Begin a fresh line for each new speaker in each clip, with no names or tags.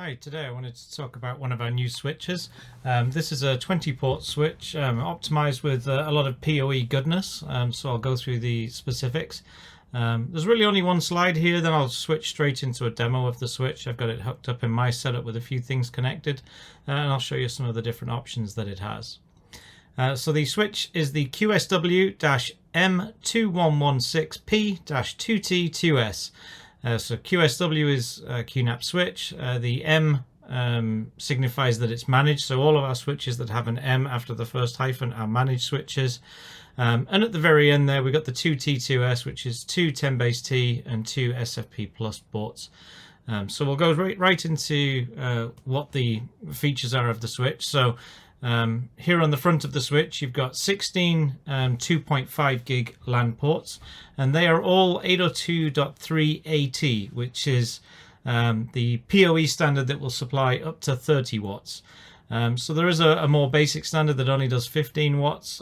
Hi, today I wanted to talk about one of our new switches. This is a 20-port switch optimized with a lot of PoE goodness, so I'll go through the specifics. There's really only one slide here, then I'll switch straight into a demo of the switch. I've got it hooked up in my setup with a few things connected, and I'll show you some of the different options that it has. So the switch is the QSW-M2116P-2T2S. So QSW is QNAP switch. The M signifies that it's managed. So all of our switches that have an M after the first hyphen are managed switches. And at the very end there, we've got the 2T2S, which is two 10-base-T and two SFP+ ports. So we'll go right into what the features are of the switch. So here on the front of the switch, you've got 16 2.5 gig LAN ports, and they are all 802.3 AT, which is the PoE standard that will supply up to 30 watts. So there is a more basic standard that only does 15 watts.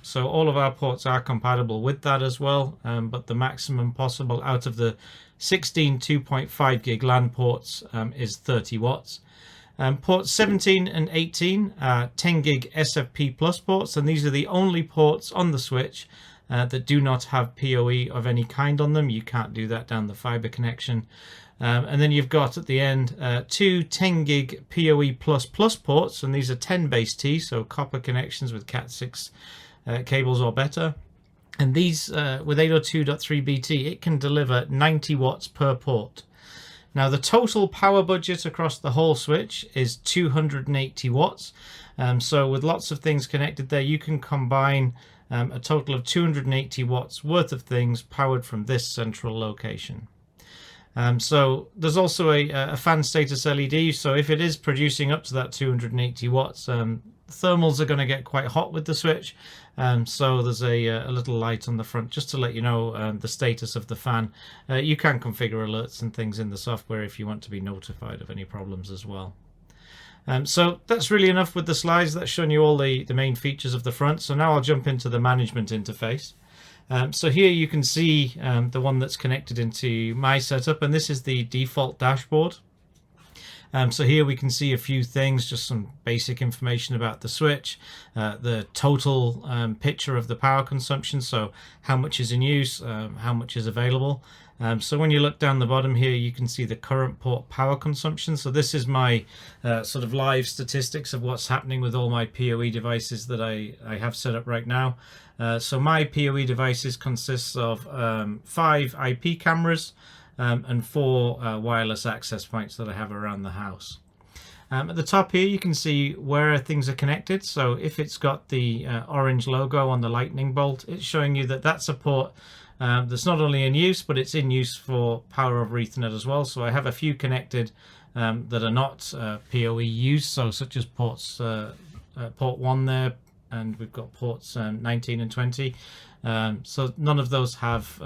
So all of our ports are compatible with that as well, but the maximum possible out of the 16 2.5 gig LAN ports is 30 watts. Ports 17 and 18 are 10 gig SFP+ ports, and these are the only ports on the switch that do not have PoE of any kind on them. You can't do that down the fiber connection. And then you've got at the end two 10 gig PoE++ ports, and these are 10-base-T, so copper connections with Cat6 cables or better. And these with 802.3 BT, it can deliver 90 watts per port. Now the total power budget across the whole switch is 280 watts. So with lots of things connected there, you can combine a total of 280 watts worth of things powered from this central location. So there's also a fan status LED. So if it is producing up to that 280 watts, thermals are going to get quite hot with the switch. So there's a little light on the front just to let you know the status of the fan. You can configure alerts and things in the software if you want to be notified of any problems as well. So that's really enough with the slides. That's shown you all the main features of the front. So now I'll jump into the management interface. So here you can see the one that's connected into my setup, and this is the default dashboard. So here we can see a few things, just some basic information about the switch, the total picture of the power consumption, so how much is in use, how much is available. So when you look down the bottom here, you can see the current port power consumption. So this is my sort of live statistics of what's happening with all my PoE devices that I have set up right now. So my PoE devices consists of 5 IP cameras, and 4 wireless access points that I have around the house. At the top here you can see where things are connected. So if it's got the orange logo on the lightning bolt, it's showing you that that's a port that's not only in use, but it's in use for power over Ethernet as well. So I have a few connected that are not PoE used, so such as ports port 1 there, and we've got ports 19 and 20. So none of those have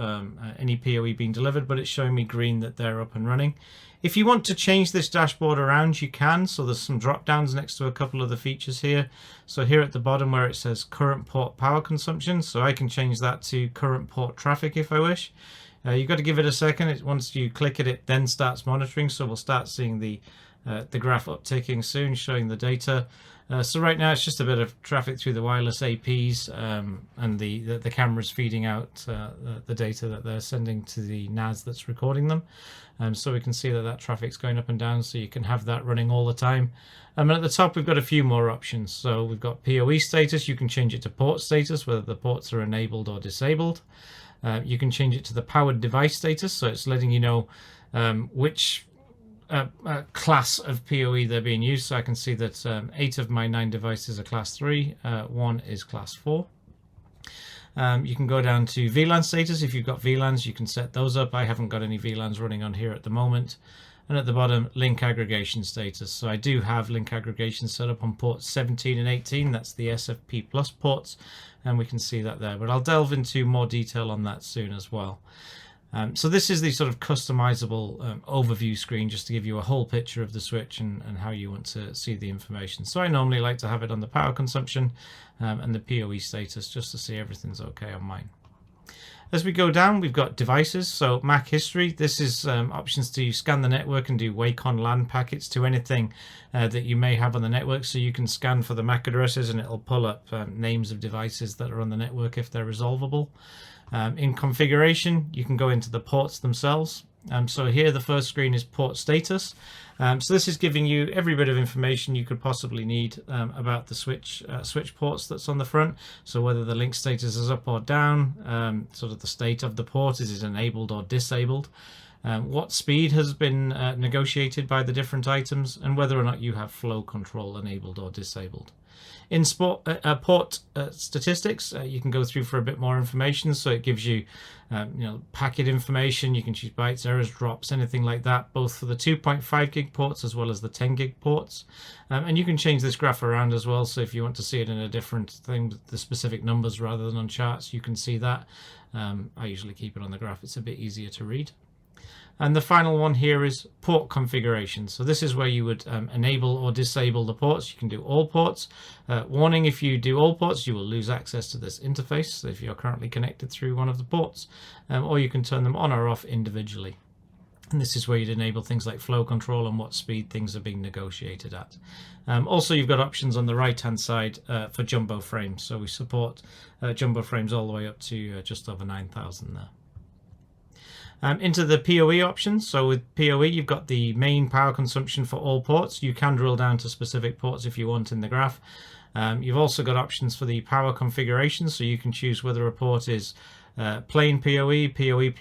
any PoE being delivered, but it's showing me green that they're up and running. If you want to change this dashboard around, you can. So there's some drop downs next to a couple of the features here. So here at the bottom where it says current port power consumption, so I can change that to current port traffic if I wish. You've got to give it a second. Once you click it, it then starts monitoring. So we'll start seeing the graph upticking soon, showing the data. So right now it's just a bit of traffic through the wireless APs and the cameras feeding out the data that they're sending to the NAS that's recording them. So we can see that traffic's going up and down, so you can have that running all the time. And at the top we've got a few more options. So we've got PoE status. You can change it to port status, whether the ports are enabled or disabled. You can change it to the powered device status, so it's letting you know which class of PoE they're being used. So I can see that 8 of my 9 devices are class 3, 1 is class 4. You can go down to VLAN status. If you've got VLANs, you can set those up. I haven't got any VLANs running on here at the moment. And at the bottom, link aggregation status. So I do have link aggregation set up on ports 17 and 18. That's the SFP+ ports, and we can see that there. But I'll delve into more detail on that soon as well. So this is the sort of customizable overview screen, just to give you a whole picture of the switch and how you want to see the information. So I normally like to have it on the power consumption and the PoE status, just to see everything's okay on mine. As we go down, we've got devices. So MAC history, this is options to scan the network and do wake on LAN packets to anything that you may have on the network. So you can scan for the MAC addresses and it'll pull up names of devices that are on the network if they're resolvable. In configuration, you can go into the ports themselves. So here the first screen is port status. So this is giving you every bit of information you could possibly need about the switch ports that's on the front. So whether the link status is up or down, sort of the state of the port, is it enabled or disabled, what speed has been negotiated by the different items, and whether or not you have flow control enabled or disabled. In port statistics, you can go through for a bit more information. So it gives you, packet information. You can choose bytes, errors, drops, anything like that, both for the 2.5 gig ports as well as the 10 gig ports. And you can change this graph around as well. So if you want to see it in a different thing, the specific numbers rather than on charts, you can see that. I usually keep it on the graph. It's a bit easier to read. And the final one here is port configuration. So this is where you would enable or disable the ports. You can do all ports. Warning, if you do all ports, you will lose access to this interface if you're currently connected through one of the ports, or you can turn them on or off individually. And this is where you'd enable things like flow control and what speed things are being negotiated at. Also, you've got options on the right-hand side for jumbo frames. So we support jumbo frames all the way up to just over 9,000 there. Into the PoE options. So with PoE, you've got the main power consumption for all ports. You can drill down to specific ports if you want in the graph. You've also got options for the power configuration. So you can choose whether a port is plain PoE, PoE++,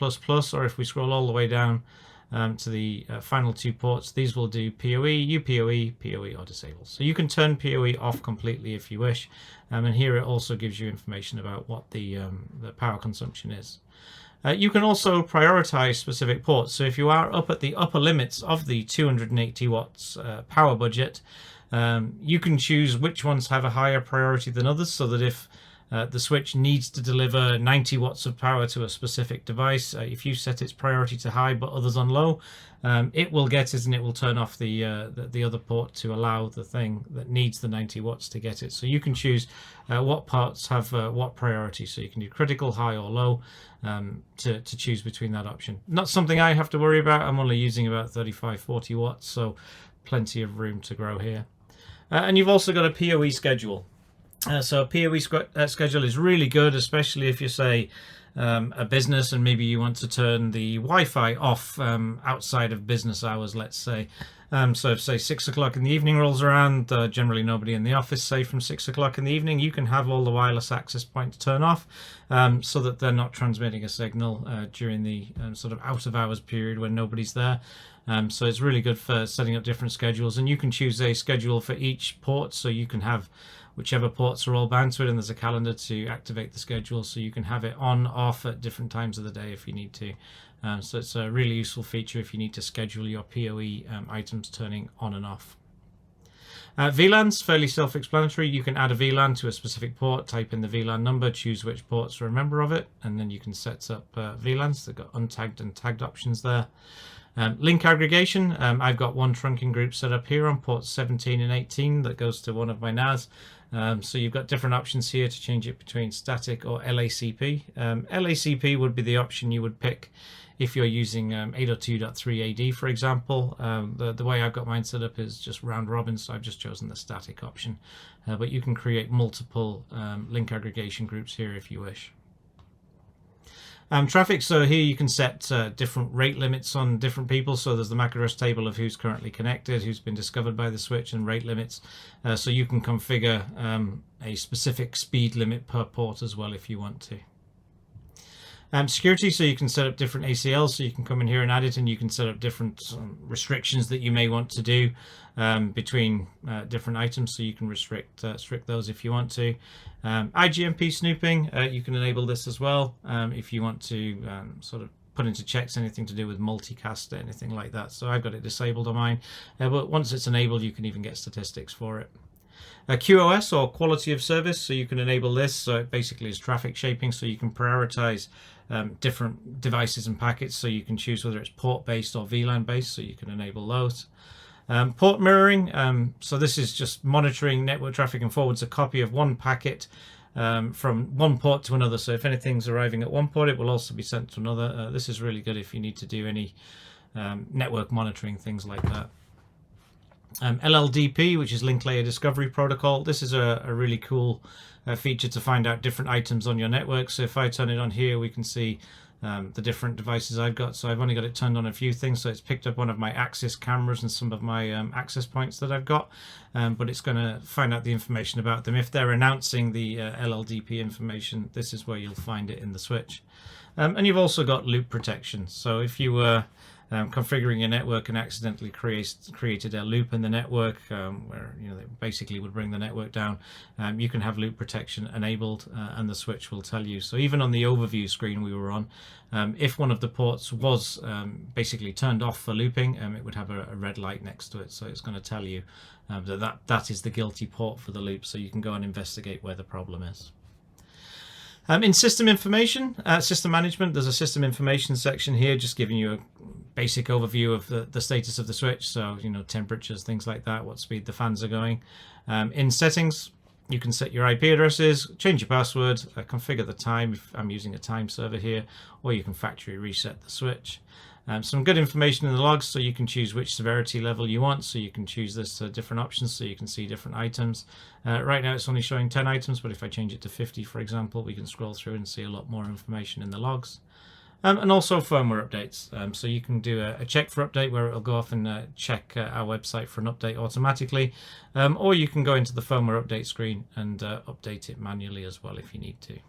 or if we scroll all the way down to the final two ports, these will do PoE, UPoE, PoE, or disable. So you can turn PoE off completely if you wish. And here it also gives you information about what the power consumption is. You can also prioritize specific ports. So if you are up at the upper limits of the 280 watts power budget, you can choose which ones have a higher priority than others, so that if the switch needs to deliver 90 watts of power to a specific device, if you set its priority to high but others on low, it will get it and it will turn off the other port to allow the thing that needs the 90 watts to get it. So you can choose what ports have what priority. So you can do critical, high or low to choose between that option. Not something I have to worry about. I'm only using about 35-40 watts, so plenty of room to grow here. And you've also got a PoE schedule. So a PoE schedule is really good, especially if you say a business and maybe you want to turn the Wi-Fi off outside of business hours, let's say. So if, say, 6 o'clock in the evening rolls around, generally nobody in the office, say from 6 o'clock in the evening, you can have all the wireless access points turn off so that they're not transmitting a signal during the sort of out of hours period when nobody's there. So it's really good for setting up different schedules, and you can choose a schedule for each port, so you can have whichever ports are all bound to it, and there's a calendar to activate the schedule, so you can have it on, off at different times of the day if you need to. So it's a really useful feature if you need to schedule your PoE items turning on and off. VLANs, fairly self-explanatory. You can add a VLAN to a specific port, type in the VLAN number, choose which ports are a member of it, and then you can set up VLANs. They've got untagged and tagged options there. Link aggregation, I've got one trunking group set up here on ports 17 and 18 that goes to one of my NAS. So you've got different options here to change it between static or LACP. LACP would be the option you would pick if you're using 802.3 AD, for example. The way I've got mine set up is just round robin, so I've just chosen the static option. But you can create multiple link aggregation groups here if you wish. Traffic, so here you can set different rate limits on different people. So there's the MAC address table of who's currently connected, who's been discovered by the switch, and rate limits. So you can configure a specific speed limit per port as well if you want to. Security, so you can set up different ACLs, so you can come in here and add it, and you can set up different restrictions that you may want to do between different items, so you can restrict those if you want to. IGMP snooping, you can enable this as well if you want to sort of put into checks anything to do with multicast, anything like that. So I've got it disabled on mine, but once it's enabled, you can even get statistics for it. QoS, or quality of service, so you can enable this. So it basically is traffic shaping, so you can prioritize different devices and packets, so you can choose whether it's port based or VLAN based, so you can enable those. Port mirroring, so this is just monitoring network traffic and forwards a copy of one packet from one port to another. So if anything's arriving at one port, it will also be sent to another. This is really good if you need to do any network monitoring, things like that. LLDP, which is Link Layer Discovery Protocol. This is a really cool feature to find out different items on your network. So if I turn it on here, we can see the different devices I've got. So I've only got it turned on a few things, so it's picked up one of my Axis cameras and some of my access points that I've got, but it's going to find out the information about them. If they're announcing the LLDP information, this is where you'll find it in the switch. And you've also got loop protection. So if you were configuring your network and accidentally created a loop in the network where they basically would bring the network down, you can have loop protection enabled, and the switch will tell you. So even on the overview screen we were on, if one of the ports was basically turned off for looping, it would have a red light next to it. So it's going to tell you that is the guilty port for the loop, so you can go and investigate where the problem is. In system information, system management, there's a system information section here just giving you a basic overview of the status of the switch. So, temperatures, things like that, what speed the fans are going. In settings, you can set your IP addresses, change your password, configure the time if I'm using a time server here, or you can factory reset the switch. Some good information in the logs, so you can choose which severity level you want. So you can choose this different options, so you can see different items. Right now it's only showing 10 items, but if I change it to 50, for example, we can scroll through and see a lot more information in the logs. And also firmware updates. So you can do a check for update, where it'll go off and check our website for an update automatically. Or you can go into the firmware update screen and update it manually as well if you need to.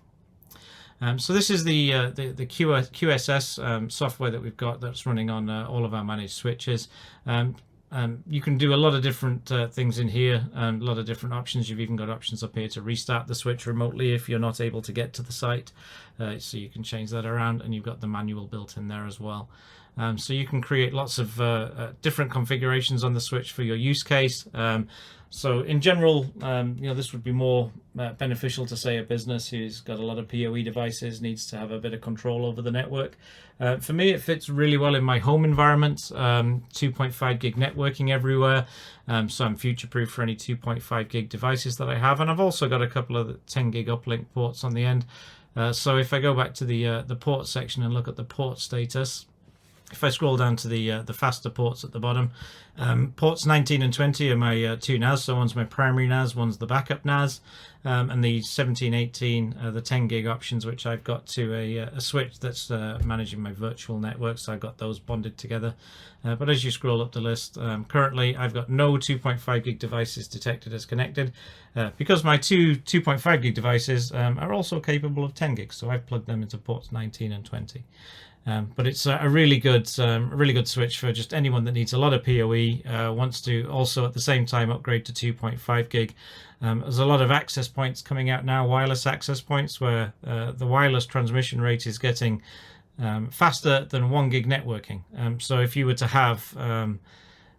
So this is the QSS software that we've got that's running on all of our managed switches. You can do a lot of different things in here, a lot of different options. You've even got options up here to restart the switch remotely if you're not able to get to the site. So you can change that around, and you've got the manual built in there as well. So you can create lots of different configurations on the switch for your use case. So in general, this would be more beneficial to, say, a business who's got a lot of PoE devices, needs to have a bit of control over the network. For me, it fits really well in my home environment, 2.5 gig networking everywhere. So I'm future-proof for any 2.5 gig devices that I have. And I've also got a couple of 10 gig uplink ports on the end. So if I go back to the port section and look at the port status, if I scroll down to the faster ports at the bottom, ports 19 and 20 are my two NAS. So one's my primary NAS, one's the backup NAS, and the 17, 18 are the 10 gig options, which I've got to a switch that's managing my virtual network. So I've got those bonded together. But as you scroll up the list, currently I've got no 2.5 gig devices detected as connected, because my two 2.5 gig devices are also capable of 10 gigs. So I've plugged them into ports 19 and 20. But it's a really good switch for just anyone that needs a lot of PoE, wants to also at the same time upgrade to 2.5 gig. There's a lot of access points coming out now, wireless access points, where the wireless transmission rate is getting faster than 1 gig networking. So if you were to have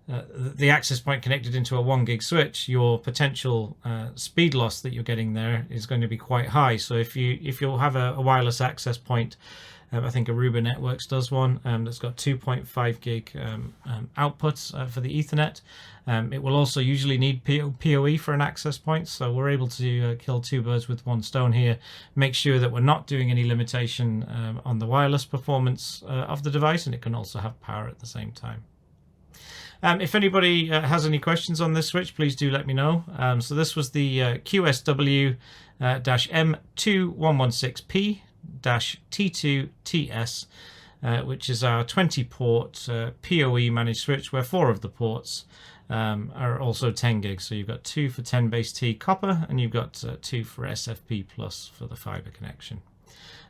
the access point connected into a 1 gig switch, your potential speed loss that you're getting there is going to be quite high. So if you have a wireless access point, I think Aruba Networks does one that's got 2.5 gig outputs for the Ethernet. It will also usually need PoE for an access point, so we're able to kill two birds with one stone here. Make sure that we're not doing any limitation on the wireless performance of the device, and it can also have power at the same time. If anybody has any questions on this switch, please do let me know. So this was the QSW-M2116P-2T2S, which is our 20-port PoE managed switch, where 4 of the ports are also 10 gigs. So you've got 2 for 10 base T copper, and you've got 2 for SFP+ for the fiber connection.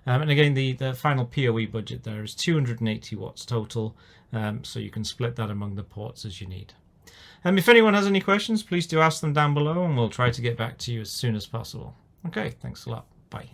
And again, the final PoE budget there is 280 watts total, so you can split that among the ports as you need. If anyone has any questions, please do ask them down below, and we'll try to get back to you as soon as possible. Okay, thanks a lot. Bye.